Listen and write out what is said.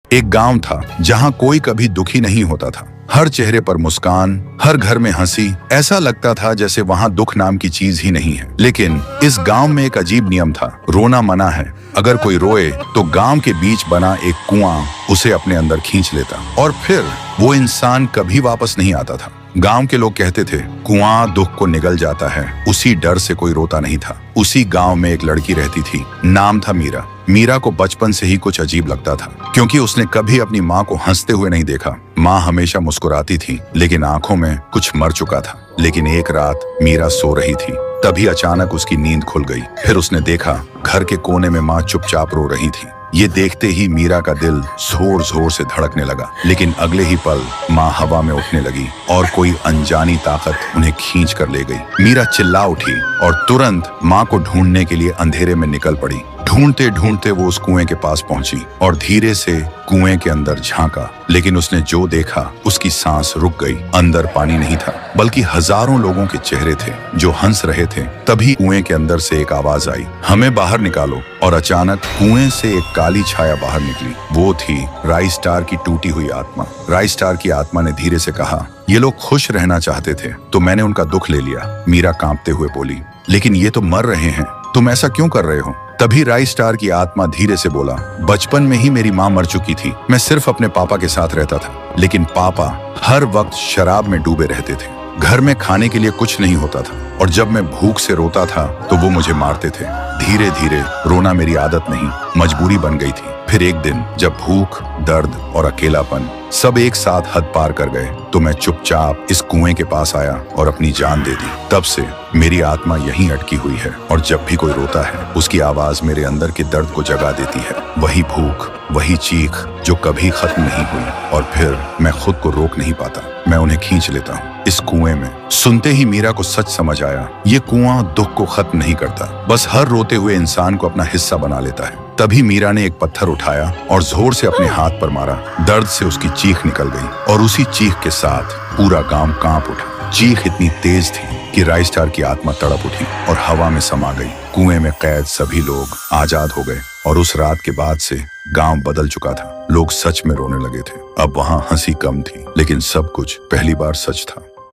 एक गांव था जहां कोई कभी दुखी नहीं होता था। हर चेहरे पर मुस्कान, हर घर में हंसी। ऐसा लगता था जैसे वहां दुख नाम की चीज ही नहीं है। लेकिन इस गांव में एक अजीब नियम था, रोना मना है। अगर कोई रोए तो गांव के बीच बना एक कुआं उसे अपने अंदर खींच लेता और फिर वो इंसान कभी वापस नहीं आता था। गांव के लोग कहते थे, कुआं दुख को निगल जाता है। उसी डर से कोई रोता नहीं था। उसी गांव में एक लड़की रहती थी, नाम था मीरा। मीरा को बचपन से ही कुछ अजीब लगता था, क्योंकि उसने कभी अपनी माँ को हंसते हुए नहीं देखा। माँ हमेशा मुस्कुराती थी, लेकिन आंखों में कुछ मर चुका था। लेकिन एक रात मीरा सो रही थी, तभी अचानक उसकी नींद खुल गई। फिर उसने देखा, घर के कोने में माँ चुपचाप रो रही थी। ये देखते ही मीरा का दिल जोर जोर से धड़कने लगा। लेकिन अगले ही पल माँ हवा में उठने लगी और कोई अनजानी ताकत उन्हें खींच कर ले गई। मीरा चिल्ला उठी और तुरंत माँ को ढूंढने के लिए अंधेरे में निकल पड़ी। ढूंढते ढूंढते वो उस कुएं के पास पहुंची और धीरे से कुएं के अंदर झांका। लेकिन उसने जो देखा, उसकी सांस रुक गई। अंदर पानी नहीं था, बल्कि हजारों लोगों के चेहरे थे जो हंस रहे थे। तभी कुएं के अंदर से एक आवाज आई, हमें बाहर निकालो। और अचानक कुएं से एक काली छाया बाहर निकली। वो थी राई स्टार की टूटी हुई आत्मा। राई स्टार की आत्मा ने धीरे से कहा, ये लोग खुश रहना चाहते थे तो मैंने उनका दुख ले लिया। मीरा कांपते हुए बोली, लेकिन ये तो मर रहे हैं, तुम ऐसा क्यों कर रहे हो? तभी राई स्टार की आत्मा धीरे से बोला, बचपन में ही मेरी माँ मर चुकी थी। मैं सिर्फ अपने पापा के साथ रहता था, लेकिन पापा हर वक्त शराब में डूबे रहते थे। घर में खाने के लिए कुछ नहीं होता था और जब मैं भूख से रोता था तो वो मुझे मारते थे। धीरे धीरे रोना मेरी आदत नहीं, मजबूरी बन गई थी। फिर एक दिन जब भूख, दर्द और अकेलापन सब एक साथ हद पार कर गए तो मैं चुपचाप इस कुएं के पास आया और अपनी जान दे दी। तब से मेरी आत्मा यहीं अटकी हुई है और जब भी कोई रोता है उसकी आवाज मेरे अंदर के दर्द को जगा देती है। वही भूख, वही चीख जो कभी खत्म नहीं हुई। और फिर मैं खुद को रोक नहीं पाता, मैं उन्हें खींच लेता हूँ इस कुएं में। सुनते ही मीरा को सच समझ आया, ये कुआं दुख को खत्म नहीं करता, बस हर रोते हुए इंसान को अपना हिस्सा बना लेता है। तभी मीरा ने एक पत्थर उठाया और जोर से अपने हाथ पर मारा। दर्द से उसकी चीख निकल गई और उसी चीख के साथ पूरा गांव कांप उठा। चीख इतनी तेज थी कि राई स्टार की आत्मा तड़प उठी और हवा में समा गई। कुएं में कैद सभी लोग आजाद हो गए और उस रात के बाद से गांव बदल चुका था। लोग सच में रोने लगे थे। अब वहां हंसी कम थी, लेकिन सब कुछ पहली बार सच था।